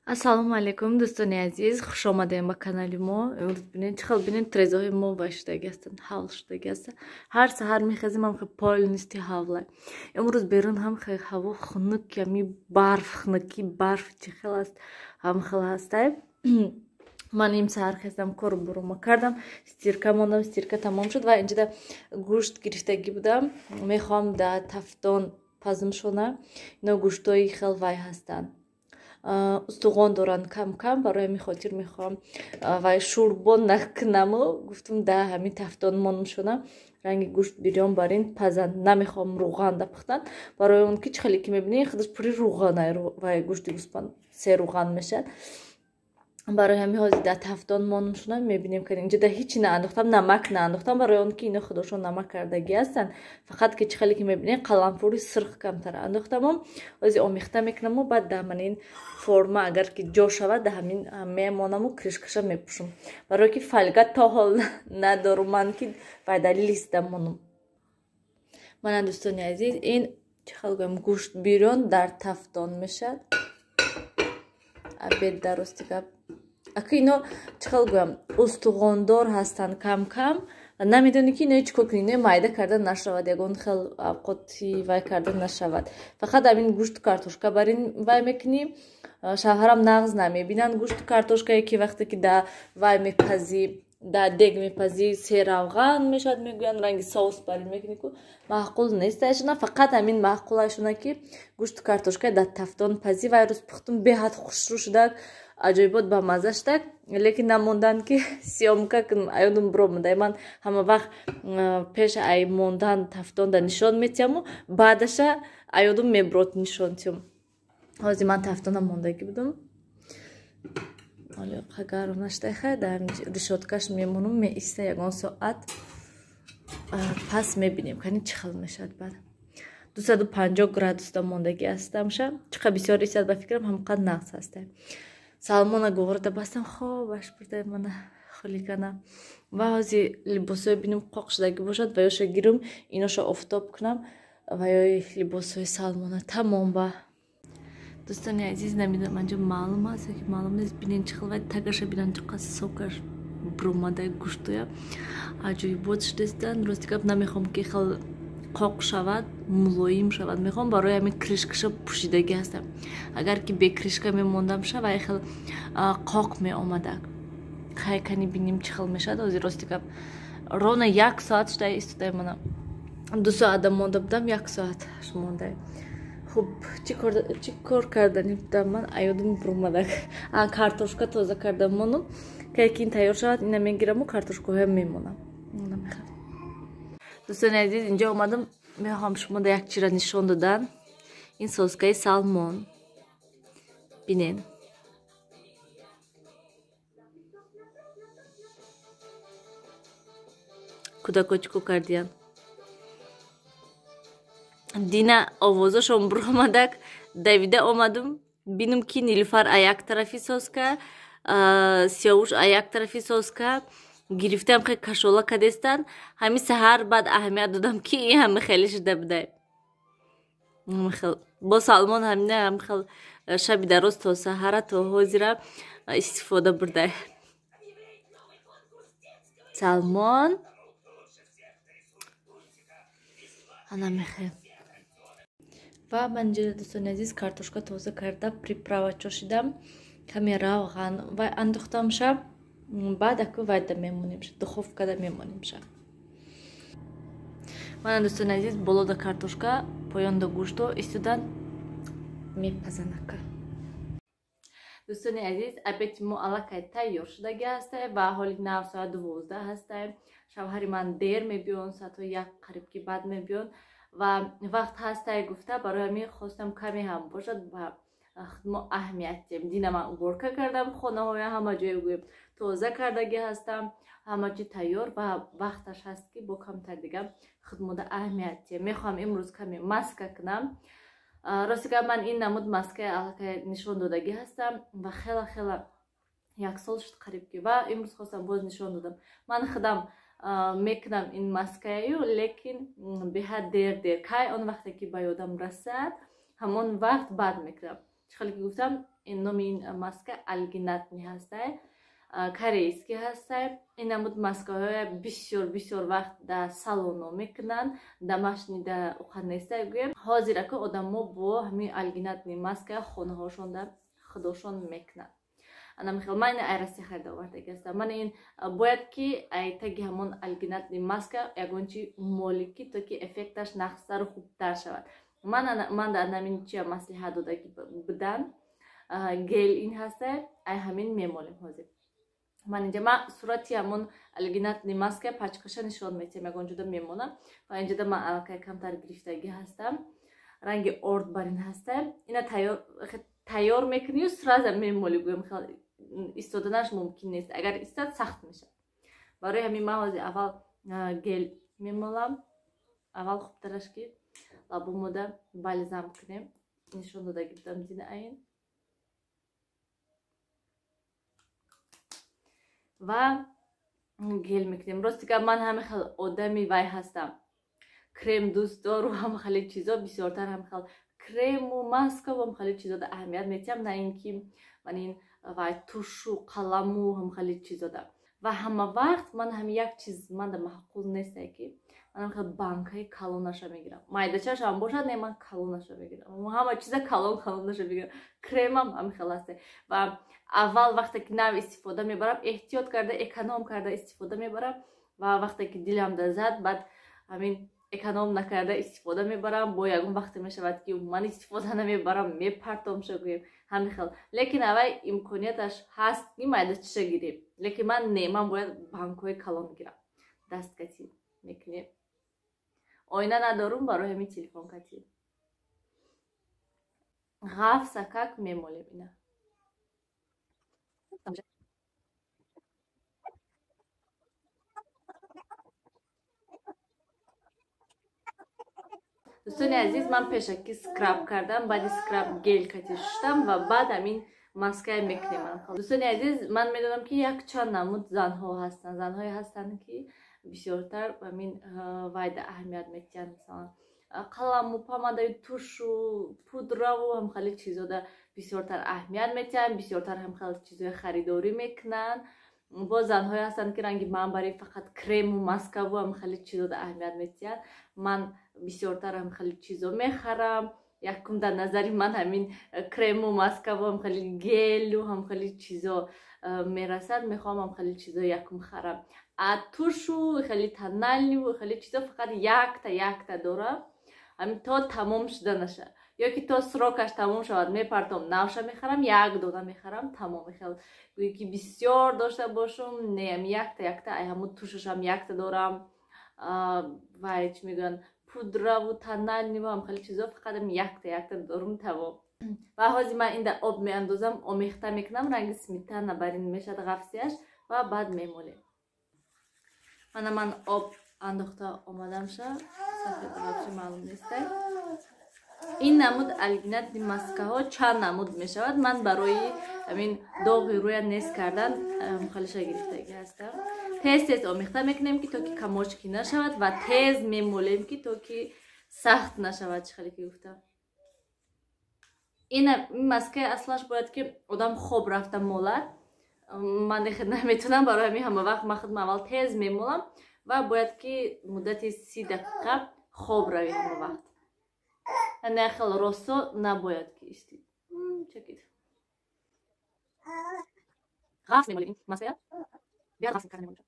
Ассалому алайкум дӯстони азиз, хуш омадем ба канали мо. Имрӯз бинед чӣ хел бинед трезоҳои мо ва шудаги ҳастанд, ҳавл шудаги ҳаста. Ҳар саҳар мехезем ҳам хел полнисти ҳавла. Имрӯз берун ҳам хел ҳаво хунук, ями барф, хунукӣ барф чӣ хел аст, ҳам хел ҳастай. Ман им саҳар хестам, кору бурума кардам, стирка мондам, стирка тамом шуд ва инҷода гӯшт гирифтагӣ будам. Мехоҳам да тафтон пазм шона. Ино гӯштҳои хел вай ҳастанд. Устуғон доранд кам-кам, барои ҳамин хотир мехоҳам вай шӯрбон накунаму гуфтум да ҳамин тафтон монмшона ранги гӯшт бирён барин пазанд. Намехоҳам руған да пухтан, барои он ки чӣ хеле ки мебинӣ худаш пури руғанай вай гӯшти гӯспан се руған мешад. Барои ҳамин ҳозир да тафтон монмшона мебинем ки инҷода ҳичи наандохтам, намак наандохтам, барои он ки ино худошон намак кардагӣ ҳастанд. Фақат ки чӣ хеле ки мебинем қаламфури сирх камтар андохтаму ҳозир омехта мекунаму баъд да ҳамин форма агар ки ҷо шавад да ҳамин мемонаму кришкаша мепӯшам, барои ки фольга то ҳол надоруман ки вай да листа монам. Мана дӯстони азиз, ин чӣ хел гӯям гӯшт бирён дар тафтон мешад. Абед дар рости гап ака ино чӣ хел гӯям устуғондор ҳастанд кам-кам, намедонӣ ки ино чӣ кор кунӣ, ино майда карда нашавад, ягон хел авқоти вай карда нашавад. Фақат ҳамин гӯшт картошка барин вай мекунӣ. Шавҳарам нағз намебинанд гӯшт картошкае ки вақте ки да вай мепазӣ, да дег мепазӣ се равған мешавад, мегӯянд ранги соус барин мекунӣ ку маъқул нестайшона. Фақат ҳамин маъқулайшона ки гӯшт картошкае да тафтон пазӣ вай рӯз пухтум беҳад хушрӯ шудак, аҷоибот ба мазза шудак, лекин намонданд ки сиёмка кунам аёдам биромадай. Ман ҳама вақт пеша ай мондан тафтонда нишон метиҳаму баъдаша аёдам мебирод нишонтиҳам. Ҳозир ман тафтонам мондагӣ будам. Ҳоло гарм наштайха дар решоткаш мемонам, меиста ягон соат. Пас мебинем кани чӣ хел мешавад. Баъд 250 градусда мондагӣ ҳастамша. Чӣ қадр бисёр истад ба фикрам ҳамқадр нағз ҳастай. Салмона говорда бастам хобаш бурдай мана холикана. Ва ҳозир либосҳое бинем қоқ шудагӣ бошад ва ёша гирам иноша офтоб кунам ва ё либосҳои Салмона тамом ба. Дӯстони азиз, намедонам анҷо маълум аст ки маълум нест, бинен чӣ хел вай тагаша бинан чӣ қадр сокаш биромадай гӯштоя аҷоибот шудастанд. Рости гап намехоҳам ки хел қоқ шавад, мулоим шавад, мехоҳам барои ҳамин кришкаша пӯшидагӣ ҳастам. Агар ки бе кришка мемондамша вай хел қоқ меомадак. Хай кани бинем чӣ хел мешавад. Ҳозир рости гап рона 1 соат шудай истодай мана 2 соатда монда будам, 1 соат мондай. Хуб чӣ кор кардани будам ман аёдам биромадак. Картошка тоза кардам монам, ки ин тайёр шавад ина мегираму картошкаҳоям мемонам. Дӯстони азиз, инҷо омадам мехоҳам шумода як чизра нишон додан. Ин соскаи салмон бинен. Кӯдако чӣ кор кардиянд? Дина овозашон биромадак, давида омадам бинам ки Нилуфар а як тарафи соска, Сиёвуш а як тарафи соска гирифтам хе кашола кадестанд. Ҳамин саҳар баъд аҳамият додам ки ин ҳама хеле шуда будай. Бо Салмон ҳамина ҳам хел шаби дароз то саҳара то ҳозира истифода бурдай. Салмон ана мехе. Ва ман инҷода дӯстони азиз картошка тоза карда приправа чошидам, каме равған вай андохтамша, баъд аку вайда мемонемша, духовкада мемонемша. Мана дӯстони азиз болода картошка, поёнда гӯшто истодан мепазанака. Дӯстони азиз, обеди мо аллакай тайёр шудагӣ ҳастай ва ҳоли нав соат 12 ҳастай. Шавҳари ман дер мебиён, соати 1 қариб ки баъд мебиён ва вақт ҳастай гуфта барои ҳамин хостам каме ҳам бошад ва мо аҳамият диҳем. Дина ман уборка кардам, хонаҳоя ҳама ҷое гӯем тоза кардагӣ ҳастам, ҳама чӣ тайёр ва вақташ ҳаст ки бо камтар дига хидмота аҳамият диҳем. Мехоҳам имрӯз каме маска кунам. Рости гап ман ин намуд маскаи аллакай нишон додагӣ ҳастам ва хела 1 сол шуд қариб ки ва имрӯз хостам боз нишон додам. Ман худам мекунам ин маскаю, лекин беҳад дер кай он вақте ки ба ёдам расад ҳамон вақт баъд мекунам. چخالی که گفتم این نام این ماسک الگیناتنی هسته корейский هسته. این نمود ماسک های بسیار وقت در سالن میکنن домашний در خانه گویم حاضر که آدم با همین الگیناتنی ماسک خونه هاشون در خودشون میکنن. انا میخوام من ایرسی خرید آورده گستم. من این باید که تگی همون الگیناتنی ماسک یگونچی مولیکی تا که افکتش نخستر و خوبتر شود. من در نمین چی مصلحت داده که بدن گل این هسته ای همین میمولیم حاضر. من اینجا من صورتی همون الگیناتنی ماسک پچکشه نشون میتیم یگونجا دا میمونم و اینجا دا من علاقه کمتر گرفتگی هستم. رنگ ارد برین هسته. اینا تیار میکنی و سراز میمولی گویم خیلی استودنش ممکن نیست. اگر استاد سخت میشه. برای همین من اول گل میمولم. اول خوب ترش که لابومو دا بالزام کنیم. نشون داده گفتم دیده این. و گل میکنیم. راستی که من همه خیلی آدمی وای هستم. کرم دوست دارم و هم خیلی چیزا بسیارتر هم خیلی کرم و ماسک و هم خیلی چیزا دا اهمیت میتیم. نه اینکه من این وای توش و قلم و هم خیلی چیزا دا. و همه وقت من هم یک چیز من دا محقول نیسته که من خیلی بانکای کالوناشا میگیرم. مایدچه‌اش هم باشد نه من کالوناشا میگیرم. همه چیزا کالوناشا میگیرم. کرمم هم خیلی هسته. و اول وقتی که نو استفاده میبرم احتیاط کرده اکونوم کرده استفاده میبرم و وقتی که دلم در زد بعد همین اکونوم نکرده استفاده میبرم با یگون وقتی میشود که من استفاده نمیبرم میپرتم شگویم همین خیلی. لیکن اوای امکانیتش هست که مایدچه گیریم. لیکن من باید بانکای کالون گیرم. دست کتی میکنیم. آینه ندارم برای همین تلفن کتی. غاف سکک میمولیم اینا. دوستان عزیز من پیشکی سکراب کردم بعد سکراب گل کتیشتم و بعد همین ماسکای میکنیم. دوستان عزیز من میدونم که یک چند نمود زنها هستن. زنهایی هستن که بسیارتر همین واید اهمیت میتین. مثلا قلم و پامادای توش و پودر و هم خیلی چیزا دا بسیارتر اهمیت میتین. بسیارتر هم خیلی چیزای خریداری میکنن. با زنهایی هستن که رنگی من برای فقط کرم و ماسک و هم خیلی چیزا دا اهمیت میتین. من بسیارتر هم خیلی چیزا میخرم. یکم در نظری من همین کرم و ماسک و هم خیلی گل و هم خیلی چیزا میرسد. میخوام هم خیلی چیزا یکم خرم. توش و خیلی تنالی و خیلی چیزا فقط یک تا داره. همین تا تمام شده نشه. یا که تا سراکش تمام شود میپرتم نوشه میخرم یک دونه میخرم تمام. خیلی گویی که بسیار داشته باشم نیم یک تا ای همون توشش هم یک تا دارم و چی میگن پودر و تنال نیو هم خیلی چیزا فقط هم یک تا دارم تمام. و حاضی من این در آب میاندازم آمیخته میکنم رنگ سمیتن نبرین میشد غفصیش و بعد میمولیم. من آب انداخته آمدم شد سفید غفصی معلوم نیسته. این نمود الگیناتنی ماسک ها چند نمود می شود. من برای همین داغی روی نیست کردن خیلی گرفتگی هستم. تیز آمیخته میکنیم که تا که کماشکی نشود و تیز میمولیم که تا که سخت نشود. چخیلی که گفتم این ماسک اصلاش باید که آدم خوب رفته مولد. من دیگه نمیتونم برای همین همه وقت من خودم اول تیز میمولم و باید که مدت 30 دقیقه خوب روی همه وقت. نه خیلی راستا نباید که استید. چکید. غاف میمولیم ماسک بیاد غاف کردن میمولیم.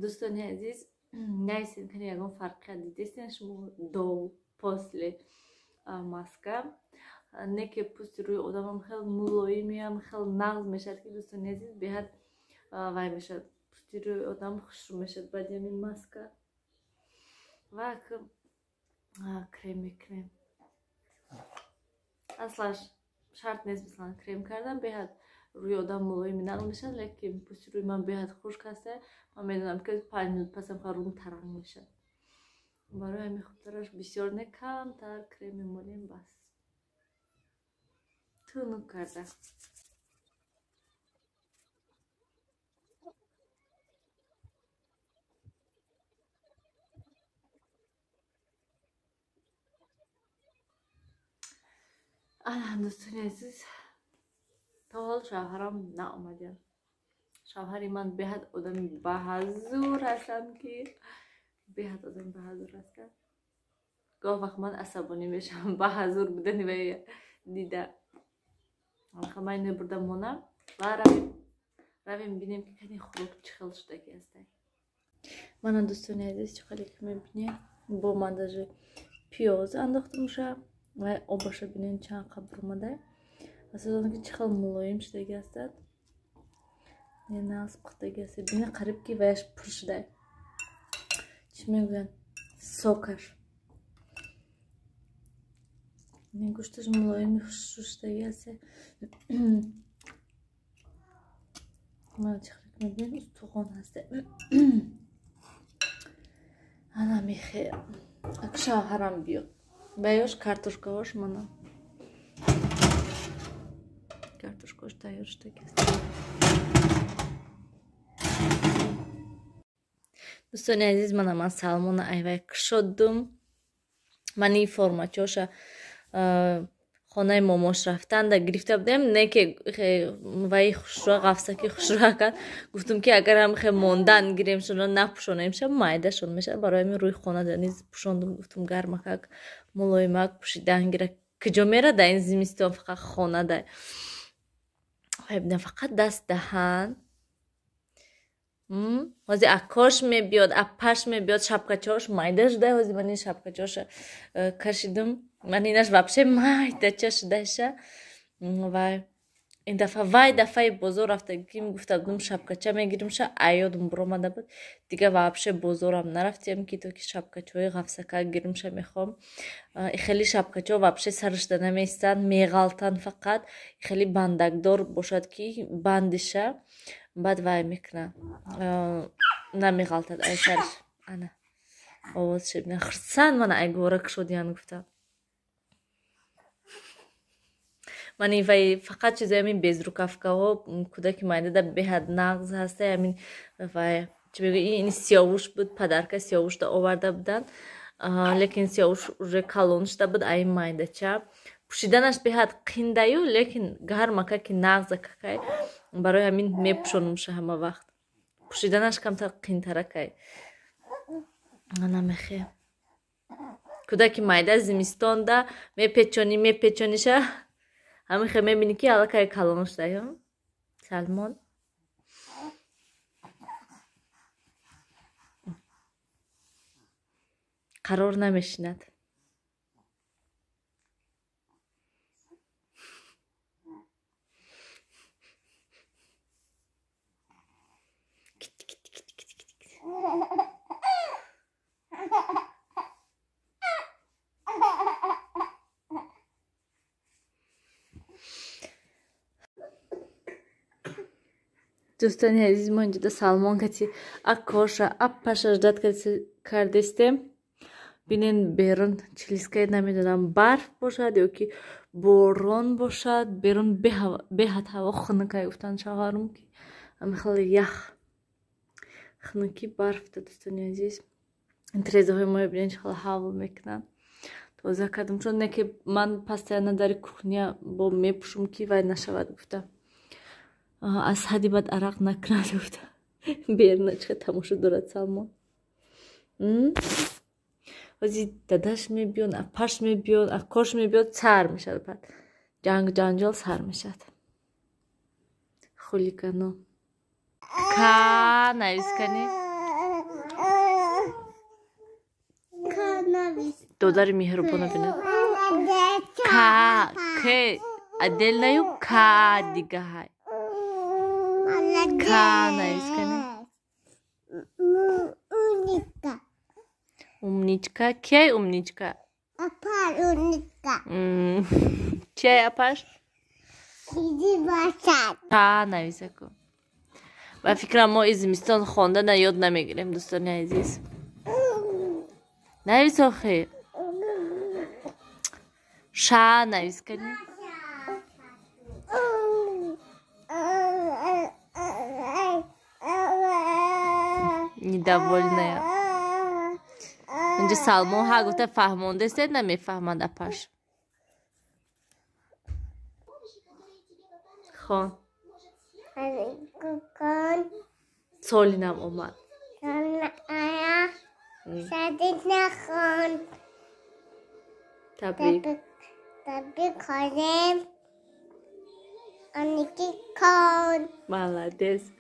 دوستان عزیز نیستین که یکم فرق دیدین شما دو پاسل ماسکا نه که پوست روی آدم خیلی ملایمی هم خیلی نغز میشد که دوستان عزیز بهت وای میشد پوست روی آدم خوش میشد بعد همین ماسکا و کرم اصلاش شرط نیست مثلا کرم کردن بهت روی آدم ملایم نمیشه، لیکن پشت روی من بهت خشک هسته. من میدونم که 5 minut پس هم روم ترنگ میشه. برای همین خوب ترش بسیار نه کمتر کرم ملایم بس تونو کرده. الان دوستان عزیز تا حال شوهرم نآمدن. شوهری من بهت آدم بهزور هستم که بهت آدم بهزور هستم. گاه وقت من عصبانی میشم بهزور بودن و دیده. آخه من نبردم مونم و رویم بینیم که کنی خوب چخل شده که هسته. من دوستان عزیز چخلی که میبینیم با منداژ پیاز انداختم شد و آبش بینیم چند قبر اومده. اصلا که چخل ملایم شده که هستد. نه از پخته که هسته بینه قریب که ویش پر شده. چی میگوین؟ سوکر. این گوشتش ملایم شده که هسته. من چخلی که میبینیم استخوان هسته. انا میخیر اک شوهرم بیاد بیاش کارتوشکاش منو کارتوشکاش تیار شده که دوستان عزیز من سالمون ایوای کشیدم. من این فرماچوش خانه ماماش رفتن دا گرفته بودم نه که وای خوشرو قفسکی خوشرو کن. گفتم که اگر هم خیلی ماندن گیریم شون نپوشونیم شه مایده شون میشه. برای من روی خانه دنیز پوشوندم. گفتم گرمک ملایمک پوشیدن گیره کجا میره دا این زمستون فقط خانه ده فقط دست دهن وزی اکاش میبیاد اپاش میبیاد شبکچاش مایده شده. وزی من این شبکچاش کشیدم. من اینش واپشه مایده چه شده شه و این دفعه وای دفعه بزرگ رفته که گفته بودم شبکچه میگیرم شه ایادم برآمده بود دیگه واپشه بزرگم نرفتیم که تو که شبکچه‌های غفسکه گیرم شه میخوام. خیلی شبکچه واپشه سرش نمیستن میغلطن فقط خیلی بندکدار باشد که بندشه بعد وای میکنه نمیغلطد ای سرش انا آواز شد نخرسن من ای گورک شدیان گفتم. من این فقط چیزای همین بیزروکافکا ها کودک مایده در بهد نغز هسته. همین وای چی بگو این سیاوش بود پدرکه سیاوش دا آورده بودن لیکن سیاوش روی کلون شده بود این مایده چه پوشیدنش بهد قینده یو لیکن گرمکه که نغز که برای همین میپوشونم شه همه وقت پوشیدنش کمتر قینتره که انا میخی کودک مایده زمستان دا میپیچونی شه همین خیلی میبینی که علاقه کلانش دایم سلمان قرار نمیشیند. دوستان عزیز ما اینجا سلمان کتی اکاشا اپاشا جدت کردستیم. بینین بیرون چلیسکای نمیدونم برف باشد یا که باران باشد بیرون بهت هوا خنکای افتان شوهرم که هم خیلی یخ خنکی برف ده دوستان عزیز. این تریزه های ما بینین خیلی هوا میکنن توضیح کردم چون نه که من پستیانه در کوخنیا با میپوشم که وای نشود گفتم از حدی بعد عرق نکنه گفتم بیرون چه تماشا دارد سلمان وزی داداش میبیون اپاش میبیون اکاش میبیون سر میشد بعد جنجال سر میشد خولی کنو کا نویس کنی دوداری مهربانه بینه کا که ادل نیو کا دیگه های کا نویس کنی Умничка. Кей умничка? Апар умничка. Чей апаш? چیزی باشد. نویسه کن. و فکرم ما زمستان خواندن یاد نمیگیریم دوستان عزیز. نویس آخه. نویس کنیم. Недовольная. اینجا سلمان ها گفته فهمونده است نمیفهمنده پش. خان. سالینم اومد. شدید نخون. تبریک. تبریک کنیم. آنیکی کن. مالدیز.